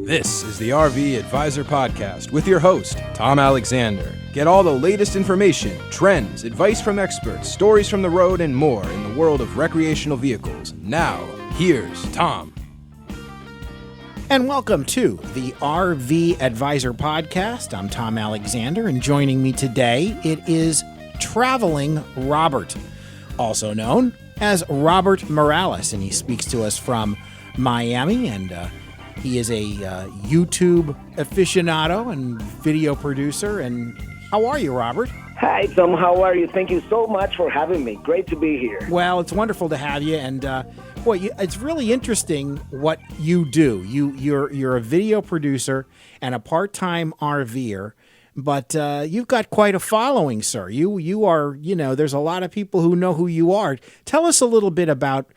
This is the RV Advisor Podcast with your host, Tom Alexander. Get all the latest information, trends, advice from experts, stories from the road, and more in the world of recreational vehicles. Now, here's Tom. And welcome to the RV Advisor Podcast. I'm Tom Alexander, and joining me today, it is Traveling Robert, also known as Robert Morales, and he speaks to us from Miami, and he is a YouTube aficionado and video producer. And how are you, Robert? Hi, Tom. How are you? Thank you so much for having me. Great to be here. Well, it's wonderful to have you, and it's really interesting what you do. You're a video producer and a part-time RVer, but you've got quite a following, sir. You are, there's a lot of people who know who you are. Tell us a little bit about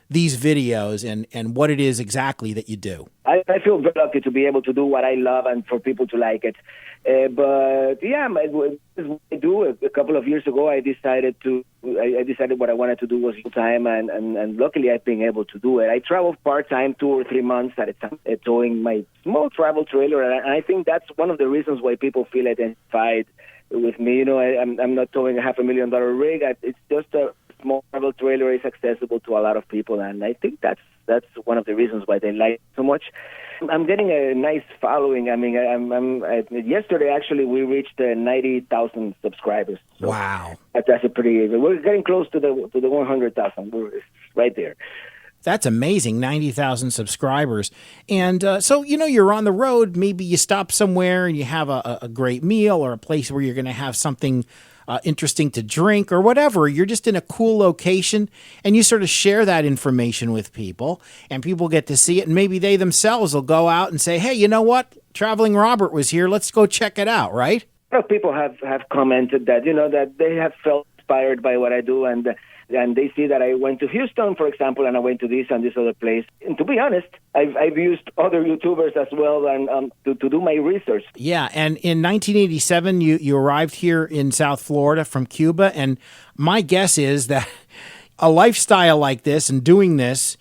these videos and what it is exactly that you do. I feel very lucky to be able to do what I love and for people to like it. But yeah, I do. A couple of years ago, I decided what I wanted to do was full time, and luckily I've been able to do it. I travel part time 2 or 3 months at a time, towing my small travel trailer, and I think that's one of the reasons why people feel identified with me. I'm not towing a $500,000 rig. It's just a small travel trailer is accessible to a lot of people, and I think that's one of the reasons why they like it so much. I'm getting a nice following. I mean, yesterday actually we reached 90,000 subscribers. So wow, that's a pretty. We're getting close to the 100,000. We're right there. That's amazing, 90,000 subscribers. And so, you're on the road. Maybe you stop somewhere and you have a great meal or a place where you're going to have something interesting to drink or whatever. You're just in a cool location and you sort of share that information with people and people get to see it. And maybe they themselves will go out and say, hey, you know what? Traveling Robert was here. Let's go check it out, right? Well, people have commented that, that they have felt inspired by what I do, and they see that I went to Houston, for example, and I went to this and this other place. And to be honest, I've used other YouTubers as well and to do my research. Yeah, and in 1987, you arrived here in South Florida from Cuba, and my guess is that a lifestyle like this and doing this,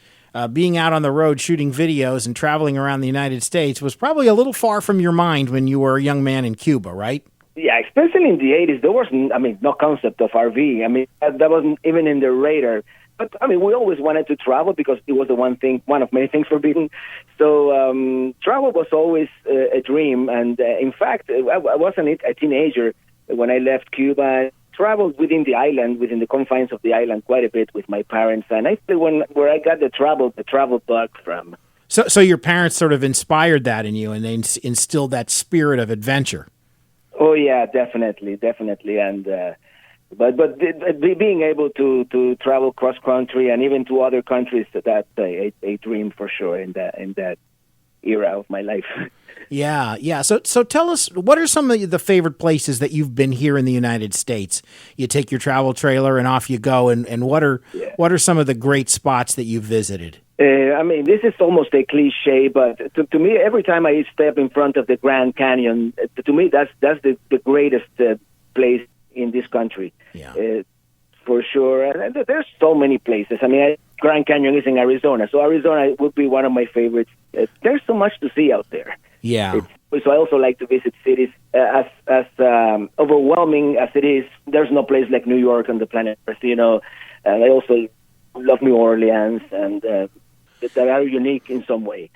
being out on the road shooting videos and traveling around the United States was probably a little far from your mind when you were a young man in Cuba, right? Yeah, especially in the 80s, there was, no concept of RV. That wasn't even in the radar. But, we always wanted to travel because it was one of many things forbidden. So travel was always a dream. And, in fact, I wasn't a teenager when I left Cuba. I traveled within the confines of the island quite a bit with my parents. And actually where I got the travel bug from. So your parents sort of inspired that in you, and they instilled that spirit of adventure. Oh yeah, definitely, and but being able to travel cross country and even to other countries, that's a dream for sure in that era of my life. Yeah. So tell us, what are some of the favorite places that you've been here in the United States? You take your travel trailer and off you go, and what are some of the great spots that you've visited? This is almost a cliche, but to me, every time I step in front of the Grand Canyon, to me, that's the greatest place in this country, for sure. And there's so many places. Grand Canyon is in Arizona, so Arizona would be one of my favorites. There's so much to see out there. Yeah. So I also like to visit cities. As overwhelming as it is, there's no place like New York on the planet Earth. I also love New Orleans and that are unique in some way.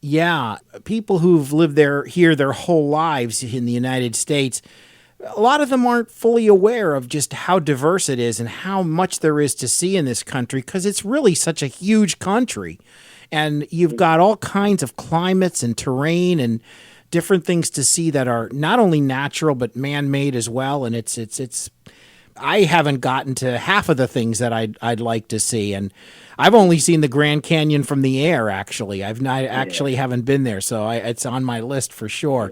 Yeah, people who've lived here their whole lives in the United States, a lot of them aren't fully aware of just how diverse it is and how much there is to see in this country, because it's really such a huge country. And you've got all kinds of climates and terrain and different things to see that are not only natural but man-made as well. And it's I haven't gotten to half of the things that I'd like to see, and I've only seen the Grand Canyon from the air. Actually, I've not haven't been there, so it's on my list for sure.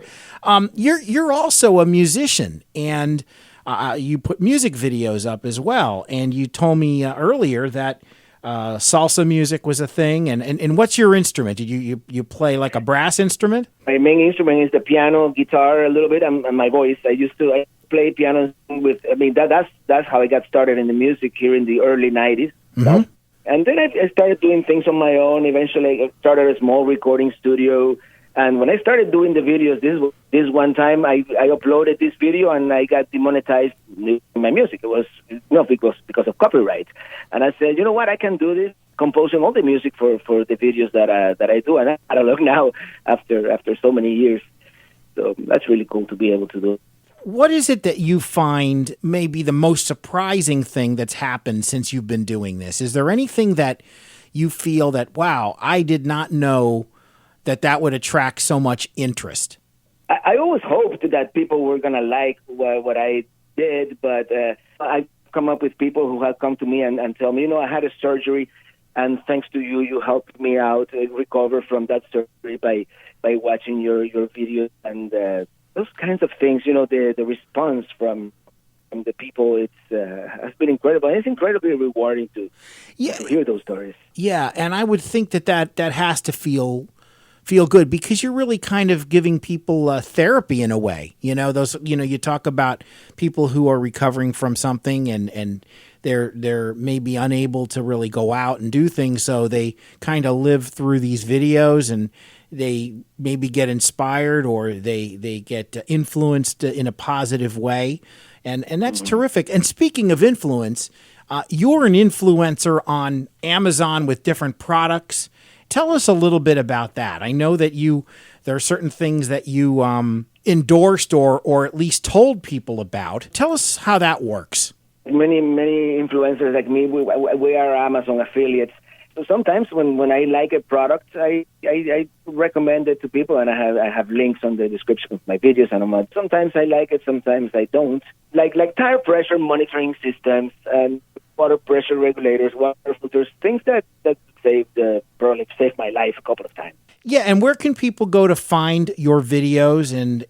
You're also a musician, and you put music videos up as well. And you told me earlier that salsa music was a thing. And what's your instrument? Did you play like a brass instrument? My main instrument is the piano, guitar, a little bit, and my voice. I play piano with. That's how I got started in the music here in the early '90s. Mm-hmm. And then I started doing things on my own. Eventually, I started a small recording studio. And when I started doing the videos, this one time I uploaded this video and I got demonetized in my music. It was because of copyright. And I said, you know what, I can do this, composing all the music for the videos that I do. And I don't know now after so many years. So that's really cool to be able to do. What is it that you find maybe the most surprising thing that's happened since you've been doing this? Is there anything that you feel that, wow, I did not know that would attract so much interest? I always hoped that people were going to like what I did, but I've come up with people who have come to me and tell me, I had a surgery, and thanks to you, you helped me out recover from that surgery by watching your videos and those kinds of things. The response from the people, has been incredible. It's incredibly rewarding to hear those stories. Yeah, and I would think that has to feel good, because you're really kind of giving people therapy in a way. You talk about people who are recovering from something and they're maybe unable to really go out and do things, so they kind of live through these videos and they maybe get inspired or they get influenced in a positive way. And that's terrific. And speaking of influence, you're an influencer on Amazon with different products. Tell us a little bit about that. I know that there are certain things that you endorsed or at least told people about. Tell us how that works. Many influencers like me, we are Amazon affiliates. So sometimes when I like a product, I recommend it to people, and I have links on the description of my videos. And sometimes I like it, sometimes I don't. Like tire pressure monitoring systems and water pressure regulators, water filters, things that probably saved my life a couple of times. Yeah, and where can people go to find your videos, and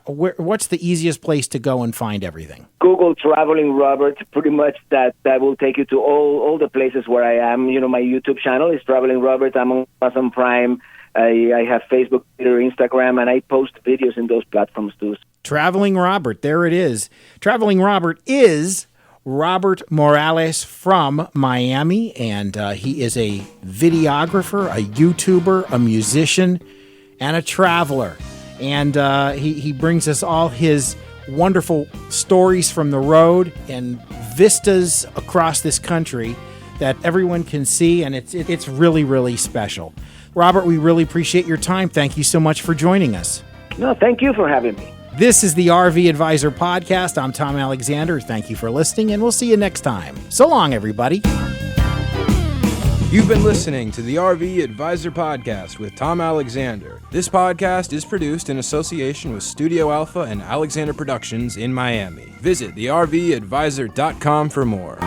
what's the easiest place to go and find everything? Google Traveling Robert. Pretty much that will take you to all the places where I am. My YouTube channel is Traveling Robert. I'm on Amazon Prime. I have Facebook, Twitter, Instagram, and I post videos in those platforms too. Traveling Robert, there it is. Traveling Robert is Robert Morales from Miami, and he is a videographer, a YouTuber, a musician, and a traveler. And he brings us all his wonderful stories from the road and vistas across this country that everyone can see, and it's really, really special. Robert, we really appreciate your time. Thank you so much for joining us. No, thank you for having me. This is the RV Advisor Podcast. I'm Tom Alexander. Thank you for listening, and we'll see you next time. So long, everybody. You've been listening to the RV Advisor Podcast with Tom Alexander. This podcast is produced in association with Studio Alpha and Alexander Productions in Miami. Visit thervadvisor.com for more.